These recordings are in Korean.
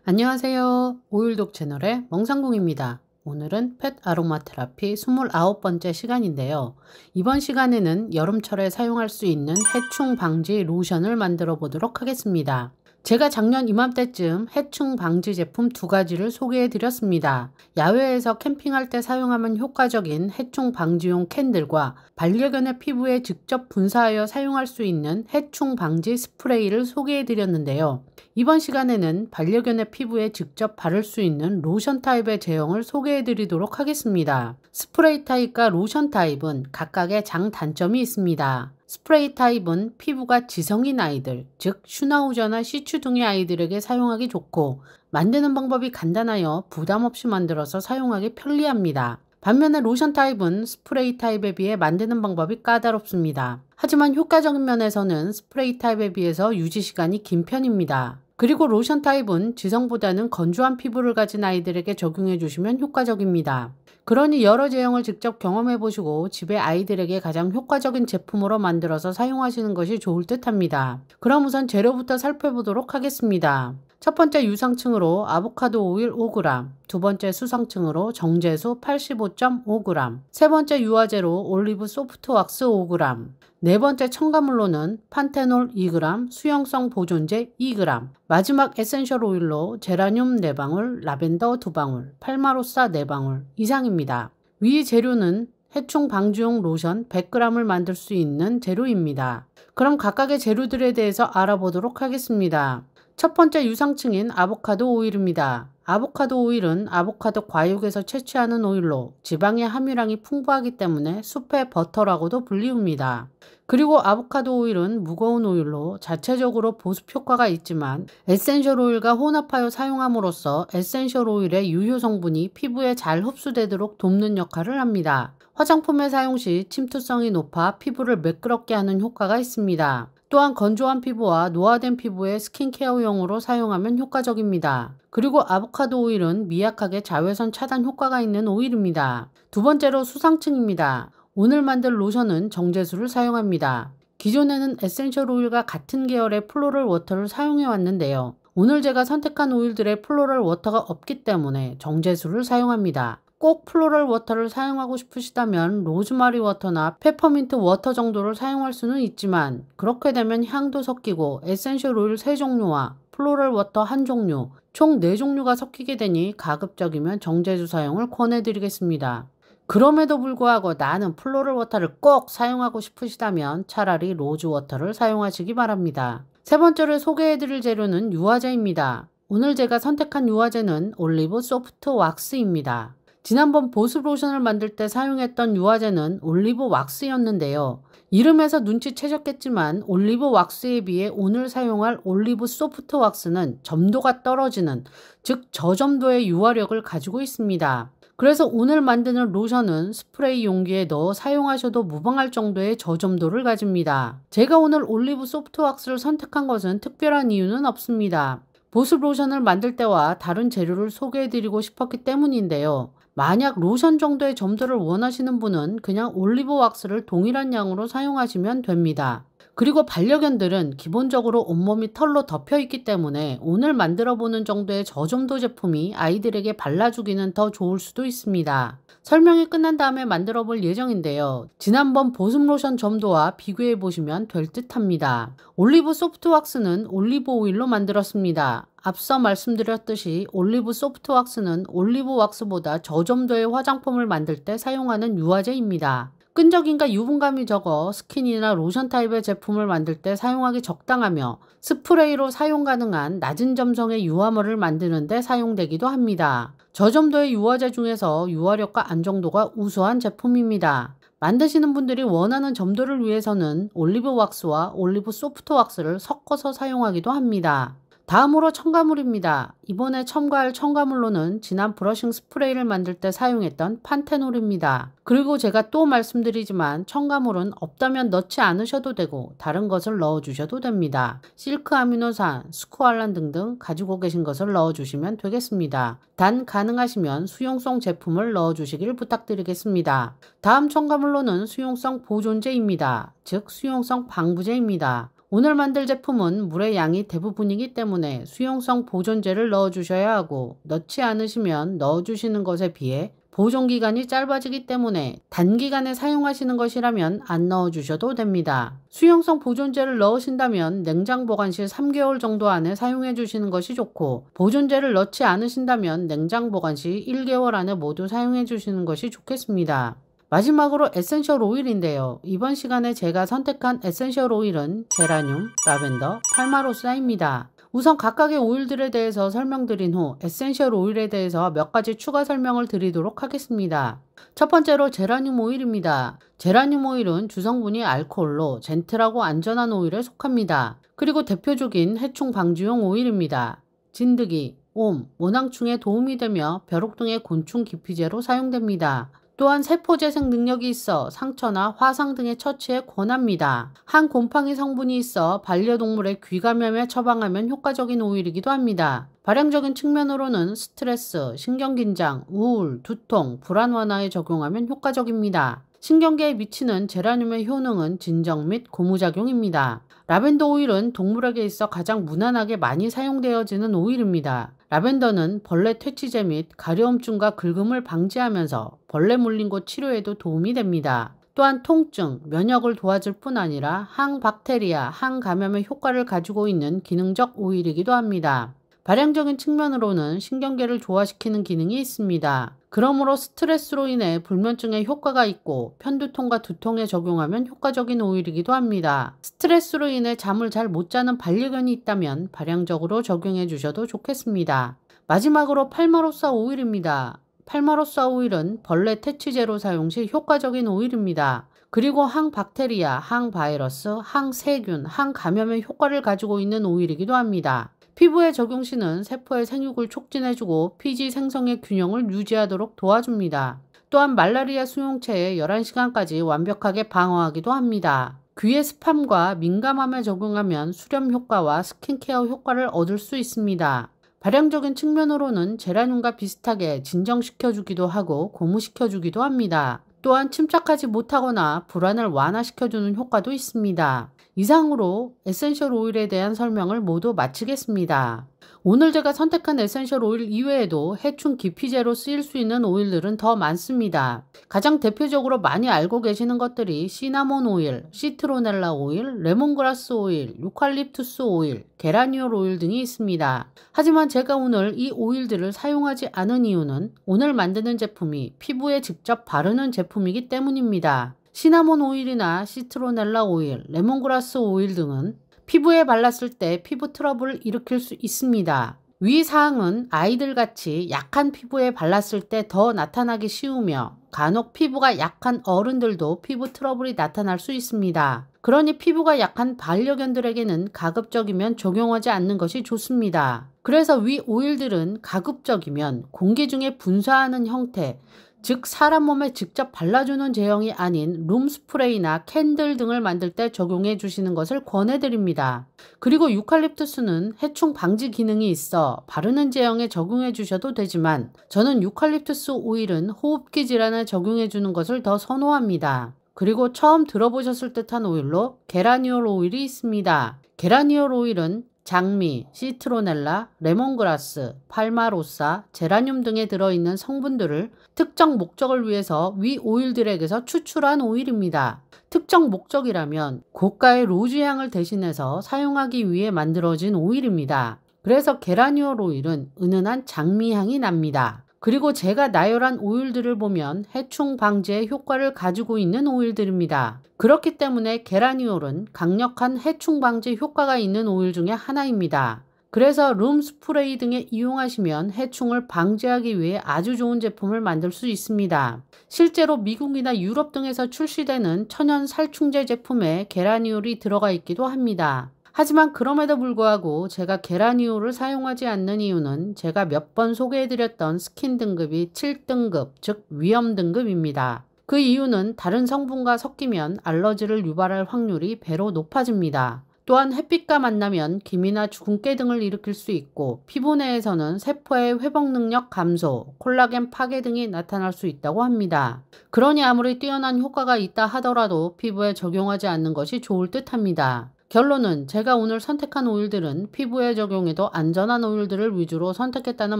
안녕하세요. 오일독 채널의 멍상궁입니다. 오늘은 펫 아로마 테라피 29번째 시간인데요. 이번 시간에는 여름철에 사용할 수 있는 해충 방지 로션을 만들어 보도록 하겠습니다. 제가 작년 이맘때쯤 해충 방지 제품 2가지를 소개해 드렸습니다. 야외에서 캠핑할 때 사용하면 효과적인 해충 방지용 캔들과 반려견의 피부에 직접 분사하여 사용할 수 있는 해충 방지 스프레이를 소개해 드렸는데요. 이번 시간에는 반려견의 피부에 직접 바를 수 있는 로션 타입의 제형을 소개해 드리도록 하겠습니다. 스프레이 타입과 로션 타입은 각각의 장단점이 있습니다. 스프레이 타입은 피부가 지성인 아이들, 즉 슈나우저나 시츄 등의 아이들에게 사용하기 좋고 만드는 방법이 간단하여 부담 없이 만들어서 사용하기 편리합니다. 반면에 로션 타입은 스프레이 타입에 비해 만드는 방법이 까다롭습니다. 하지만 효과적인 면에서는 스프레이 타입에 비해서 유지 시간이 긴 편입니다. 그리고 로션 타입은 지성보다는 건조한 피부를 가진 아이들에게 적용해 주시면 효과적입니다. 그러니 여러 제형을 직접 경험해 보시고 집에 아이들에게 가장 효과적인 제품으로 만들어서 사용하시는 것이 좋을 듯 합니다. 그럼 우선 재료부터 살펴보도록 하겠습니다. 첫 번째 유상층으로 아보카도 오일 5g, 두 번째 수상층으로 정제수 85.5g, 세 번째 유화제로 올리브 소프트 왁스 5g, 네 번째 첨가물로는 판테놀 2g, 수용성 보존제 2g, 마지막 에센셜 오일로 제라늄 4방울, 라벤더 2방울, 팔마로사 4방울 이상입니다. 위 재료는 해충 방지용 로션 100g을 만들 수 있는 재료입니다. 그럼 각각의 재료들에 대해서 알아보도록 하겠습니다. 첫 번째 유상층인 아보카도 오일입니다. 아보카도 오일은 아보카도 과육에서 채취하는 오일로 지방의 함유량이 풍부하기 때문에 숲의 버터라고도 불리웁니다. 그리고 아보카도 오일은 무거운 오일로 자체적으로 보습 효과가 있지만 에센셜 오일과 혼합하여 사용함으로써 에센셜 오일의 유효 성분이 피부에 잘 흡수되도록 돕는 역할을 합니다. 화장품의 사용 시 침투성이 높아 피부를 매끄럽게 하는 효과가 있습니다. 또한 건조한 피부와 노화된 피부에 스킨케어용으로 사용하면 효과적입니다. 그리고 아보카도 오일은 미약하게 자외선 차단 효과가 있는 오일입니다. 두 번째로 수상층입니다. 오늘 만들 로션은 정제수를 사용합니다. 기존에는 에센셜 오일과 같은 계열의 플로럴 워터를 사용해 왔는데요. 오늘 제가 선택한 오일들의 플로럴 워터가 없기 때문에 정제수를 사용합니다. 꼭 플로럴 워터를 사용하고 싶으시다면 로즈마리 워터나 페퍼민트 워터 정도를 사용할 수는 있지만 그렇게 되면 향도 섞이고 에센셜 오일 3종류와 플로럴 워터 1종류, 총 4종류가 섞이게 되니 가급적이면 정제수 사용을 권해드리겠습니다. 그럼에도 불구하고 나는 플로럴 워터를 꼭 사용하고 싶으시다면 차라리 로즈 워터를 사용하시기 바랍니다. 세 번째로 소개해드릴 재료는 유화제입니다. 오늘 제가 선택한 유화제는 올리브 소프트 왁스입니다. 지난번 보습 로션을 만들 때 사용했던 유화제는 올리브 왁스였는데요. 이름에서 눈치채셨겠지만 올리브 왁스에 비해 오늘 사용할 올리브 소프트 왁스는 점도가 떨어지는, 즉 저점도의 유화력을 가지고 있습니다. 그래서 오늘 만드는 로션은 스프레이 용기에 넣어 사용하셔도 무방할 정도의 저점도를 가집니다. 제가 오늘 올리브 소프트 왁스를 선택한 것은 특별한 이유는 없습니다. 보습 로션을 만들 때와 다른 재료를 소개해드리고 싶었기 때문인데요. 만약 로션 정도의 점도를 원하시는 분은 그냥 올리브 왁스를 동일한 양으로 사용하시면 됩니다. 그리고 반려견들은 기본적으로 온몸이 털로 덮여 있기 때문에 오늘 만들어 보는 정도의 저점도 제품이 아이들에게 발라주기는 더 좋을 수도 있습니다. 설명이 끝난 다음에 만들어 볼 예정인데요. 지난번 보습 로션 점도와 비교해 보시면 될 듯 합니다. 올리브 소프트 왁스는 올리브 오일로 만들었습니다. 앞서 말씀드렸듯이 올리브 소프트 왁스는 올리브 왁스보다 저점도의 화장품을 만들 때 사용하는 유화제입니다. 끈적임과 유분감이 적어 스킨이나 로션 타입의 제품을 만들 때 사용하기 적당하며 스프레이로 사용 가능한 낮은 점성의 유화물을 만드는 데 사용되기도 합니다. 저점도의 유화제 중에서 유화력과 안정도가 우수한 제품입니다. 만드시는 분들이 원하는 점도를 위해서는 올리브 왁스와 올리브 소프트 왁스를 섞어서 사용하기도 합니다. 다음으로 첨가물입니다. 이번에 첨가할 첨가물로는 지난 브러싱 스프레이를 만들 때 사용했던 판테놀입니다. 그리고 제가 또 말씀드리지만 첨가물은 없다면 넣지 않으셔도 되고 다른 것을 넣어주셔도 됩니다. 실크 아미노산, 스쿠알란 등등 가지고 계신 것을 넣어주시면 되겠습니다. 단 가능하시면 수용성 제품을 넣어주시길 부탁드리겠습니다. 다음 첨가물로는 수용성 보존제입니다. 즉 수용성 방부제입니다. 오늘 만들 제품은 물의 양이 대부분이기 때문에 수용성 보존제를 넣어주셔야 하고 넣지 않으시면 넣어주시는 것에 비해 보존기간이 짧아지기 때문에 단기간에 사용하시는 것이라면 안 넣어주셔도 됩니다. 수용성 보존제를 넣으신다면 냉장 보관 시 3개월 정도 안에 사용해 주시는 것이 좋고 보존제를 넣지 않으신다면 냉장 보관 시 1개월 안에 모두 사용해 주시는 것이 좋겠습니다. 마지막으로 에센셜 오일인데요. 이번 시간에 제가 선택한 에센셜 오일은 제라늄, 라벤더, 팔마로사입니다. 우선 각각의 오일들에 대해서 설명드린 후 에센셜 오일에 대해서 몇 가지 추가 설명을 드리도록 하겠습니다. 첫 번째로 제라늄 오일입니다. 제라늄 오일은 주성분이 알코올로 젠틀하고 안전한 오일에 속합니다. 그리고 대표적인 해충 방지용 오일입니다. 진드기, 옴, 모낭충에 도움이 되며 벼룩 등의 곤충 기피제로 사용됩니다. 또한 세포재생 능력이 있어 상처나 화상 등의 처치에 권합니다. 항곰팡이 성분이 있어 반려동물의 귀감염에 처방하면 효과적인 오일이기도 합니다. 발행적인 측면으로는 스트레스, 신경긴장, 우울, 두통, 불안 완화에 적용하면 효과적입니다. 신경계에 미치는 제라늄의 효능은 진정 및 고무작용입니다. 라벤더 오일은 동물에게 있어 가장 무난하게 많이 사용되어지는 오일입니다. 라벤더는 벌레 퇴치제 및 가려움증과 긁음을 방지하면서 벌레 물린 곳 치료에도 도움이 됩니다. 또한 통증, 면역을 도와줄 뿐 아니라 항박테리아, 항감염의 효과를 가지고 있는 기능적 오일이기도 합니다. 발행적인 측면으로는 신경계를 조화시키는 기능이 있습니다. 그러므로 스트레스로 인해 불면증에 효과가 있고 편두통과 두통에 적용하면 효과적인 오일이기도 합니다. 스트레스로 인해 잠을 잘 못 자는 반려견이 있다면 발행적으로 적용해 주셔도 좋겠습니다. 마지막으로 팔마로사 오일입니다. 팔마로사 오일은 벌레 퇴치제로 사용 시 효과적인 오일입니다. 그리고 항박테리아, 항바이러스, 항세균, 항감염의 효과를 가지고 있는 오일이기도 합니다. 피부에 적용 시는 세포의 생육을 촉진해주고 피지 생성의 균형을 유지하도록 도와줍니다. 또한 말라리아 수용체에 11시간까지 완벽하게 방어하기도 합니다. 귀의 스팜과 민감함에 적용하면 수렴 효과와 스킨케어 효과를 얻을 수 있습니다. 발행적인 측면으로는 제라늄과 비슷하게 진정시켜주기도 하고 고무시켜주기도 합니다. 또한 침착하지 못하거나 불안을 완화시켜주는 효과도 있습니다. 이상으로 에센셜 오일에 대한 설명을 모두 마치겠습니다. 오늘 제가 선택한 에센셜 오일 이외에도 해충 기피제로 쓰일 수 있는 오일들은 더 많습니다. 가장 대표적으로 많이 알고 계시는 것들이 시나몬 오일, 시트로넬라 오일, 레몬그라스 오일, 유칼립투스 오일, 게라니올 오일 등이 있습니다. 하지만 제가 오늘 이 오일들을 사용하지 않은 이유는 오늘 만드는 제품이 피부에 직접 바르는 제품이기 때문입니다. 시나몬 오일이나 시트로넬라 오일, 레몬그라스 오일 등은 피부에 발랐을 때 피부 트러블을 일으킬 수 있습니다. 위 사항은 아이들같이 약한 피부에 발랐을 때 더 나타나기 쉬우며 간혹 피부가 약한 어른들도 피부 트러블이 나타날 수 있습니다. 그러니 피부가 약한 반려견들에게는 가급적이면 적용하지 않는 것이 좋습니다. 그래서 위 오일들은 가급적이면 공기 중에 분사하는 형태, 즉 사람 몸에 직접 발라주는 제형이 아닌 룸스프레이나 캔들 등을 만들 때 적용해 주시는 것을 권해드립니다. 그리고 유칼립투스는 해충 방지 기능이 있어 바르는 제형에 적용해 주셔도 되지만 저는 유칼립투스 오일은 호흡기 질환에 적용해 주는 것을 더 선호합니다. 그리고 처음 들어보셨을 듯한 오일로 게라니올 오일이 있습니다. 게라니올 오일은 장미, 시트로넬라, 레몬그라스, 팔마로사, 제라늄 등에 들어있는 성분들을 특정 목적을 위해서 위 오일들에게서 추출한 오일입니다. 특정 목적이라면 고가의 로즈 향을 대신해서 사용하기 위해 만들어진 오일입니다. 그래서 게라니올 오일은 은은한 장미향이 납니다. 그리고 제가 나열한 오일들을 보면 해충 방지에 효과를 가지고 있는 오일들입니다. 그렇기 때문에 게라니올은 강력한 해충 방지 효과가 있는 오일 중에 하나입니다. 그래서 룸 스프레이 등에 이용하시면 해충을 방지하기 위해 아주 좋은 제품을 만들 수 있습니다. 실제로 미국이나 유럽 등에서 출시되는 천연 살충제 제품에 게라니올이 들어가 있기도 합니다. 하지만 그럼에도 불구하고 제가 계란이유를 사용하지 않는 이유는 제가 몇 번 소개해드렸던 스킨 등급이 7등급, 즉 위험 등급입니다. 그 이유는 다른 성분과 섞이면 알러지를 유발할 확률이 배로 높아집니다. 또한 햇빛과 만나면 기미나 주근깨 등을 일으킬 수 있고 피부 내에서는 세포의 회복 능력 감소, 콜라겐 파괴 등이 나타날 수 있다고 합니다. 그러니 아무리 뛰어난 효과가 있다 하더라도 피부에 적용하지 않는 것이 좋을 듯 합니다. 결론은 제가 오늘 선택한 오일들은 피부에 적용해도 안전한 오일들을 위주로 선택했다는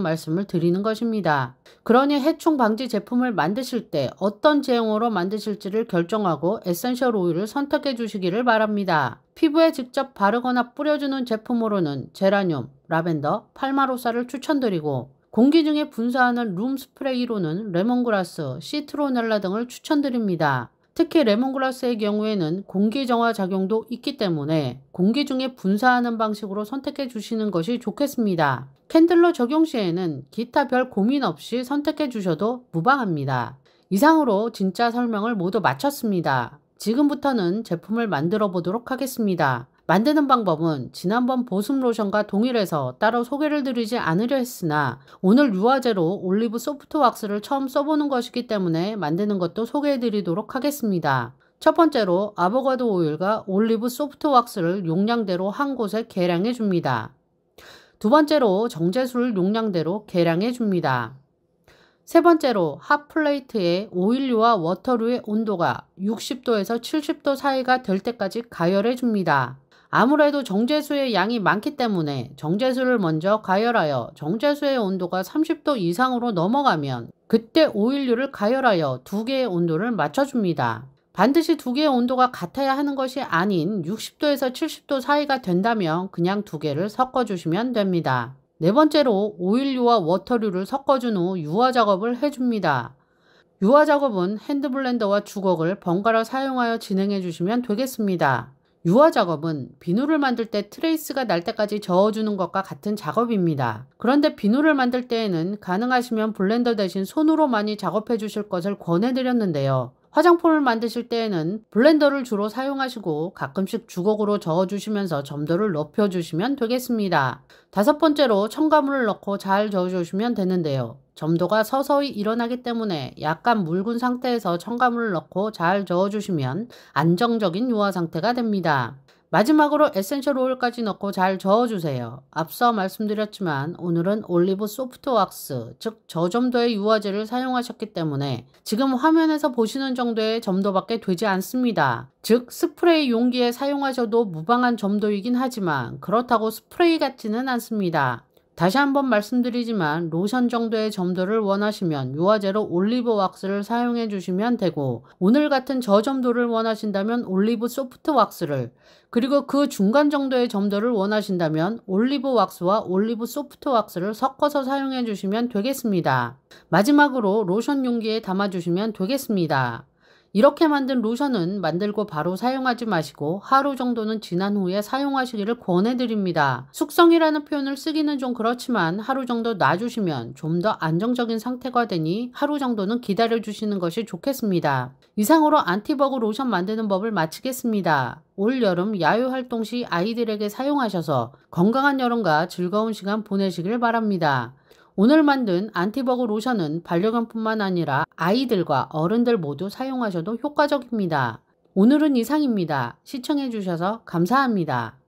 말씀을 드리는 것입니다. 그러니 해충 방지 제품을 만드실 때 어떤 제형으로 만드실지를 결정하고 에센셜 오일을 선택해 주시기를 바랍니다. 피부에 직접 바르거나 뿌려주는 제품으로는 제라늄, 라벤더, 팔마로사를 추천드리고 공기 중에 분사하는 룸 스프레이로는 레몬그라스, 시트로넬라 등을 추천드립니다. 특히 레몬그라스의 경우에는 공기 정화 작용도 있기 때문에 공기 중에 분사하는 방식으로 선택해 주시는 것이 좋겠습니다. 캔들로 적용 시에는 기타 별 고민 없이 선택해 주셔도 무방합니다. 이상으로 진짜 설명을 모두 마쳤습니다. 지금부터는 제품을 만들어 보도록 하겠습니다. 만드는 방법은 지난번 보습 로션과 동일해서 따로 소개를 드리지 않으려 했으나 오늘 유화제로 올리브 소프트 왁스를 처음 써보는 것이기 때문에 만드는 것도 소개해 드리도록 하겠습니다. 첫 번째로 아보가도 오일과 올리브 소프트 왁스를 용량대로 한 곳에 계량해 줍니다. 두 번째로 정제수를 용량대로 계량해 줍니다. 세 번째로 핫플레이트에 오일류와 워터류의 온도가 60도에서 70도 사이가 될 때까지 가열해 줍니다. 아무래도 정제수의 양이 많기 때문에 정제수를 먼저 가열하여 정제수의 온도가 30도 이상으로 넘어가면 그때 오일류를 가열하여 두 개의 온도를 맞춰줍니다. 반드시 두 개의 온도가 같아야 하는 것이 아닌 60도에서 70도 사이가 된다면 그냥 두 개를 섞어주시면 됩니다. 네 번째로 오일류와 워터류를 섞어준 후 유화 작업을 해줍니다. 유화 작업은 핸드블렌더와 주걱을 번갈아 사용하여 진행해 주시면 되겠습니다. 유화 작업은 비누를 만들 때 트레이스가 날 때까지 저어주는 것과 같은 작업입니다. 그런데 비누를 만들 때에는 가능하시면 블렌더 대신 손으로 많이 작업해 주실 것을 권해드렸는데요. 화장품을 만드실 때에는 블렌더를 주로 사용하시고 가끔씩 주걱으로 저어주시면서 점도를 높여주시면 되겠습니다. 다섯 번째로 첨가물을 넣고 잘 저어주시면 되는데요. 점도가 서서히 일어나기 때문에 약간 묽은 상태에서 첨가물을 넣고 잘 저어주시면 안정적인 유화 상태가 됩니다. 마지막으로 에센셜 오일까지 넣고 잘 저어주세요. 앞서 말씀드렸지만 오늘은 올리브 소프트 왁스, 즉 저점도의 유화제를 사용하셨기 때문에 지금 화면에서 보시는 정도의 점도밖에 되지 않습니다. 즉 스프레이 용기에 사용하셔도 무방한 점도이긴 하지만 그렇다고 스프레이 같지는 않습니다. 다시 한번 말씀드리지만 로션 정도의 점도를 원하시면 유화제로 올리브 왁스를 사용해 주시면 되고 오늘 같은 저점도를 원하신다면 올리브 소프트 왁스를 그리고 그 중간 정도의 점도를 원하신다면 올리브 왁스와 올리브 소프트 왁스를 섞어서 사용해 주시면 되겠습니다. 마지막으로 로션 용기에 담아 주시면 되겠습니다. 이렇게 만든 로션은 만들고 바로 사용하지 마시고 하루 정도는 지난 후에 사용하시기를 권해드립니다. 숙성이라는 표현을 쓰기는 좀 그렇지만 하루 정도 놔주시면 좀 더 안정적인 상태가 되니 하루 정도는 기다려주시는 것이 좋겠습니다. 이상으로 안티버그 로션 만드는 법을 마치겠습니다. 올 여름 야유활동 시 아이들에게 사용하셔서 건강한 여름과 즐거운 시간 보내시길 바랍니다. 오늘 만든 안티버그 로션은 반려견뿐만 아니라 아이들과 어른들 모두 사용하셔도 효과적입니다. 오늘은 이상입니다. 시청해주셔서 감사합니다.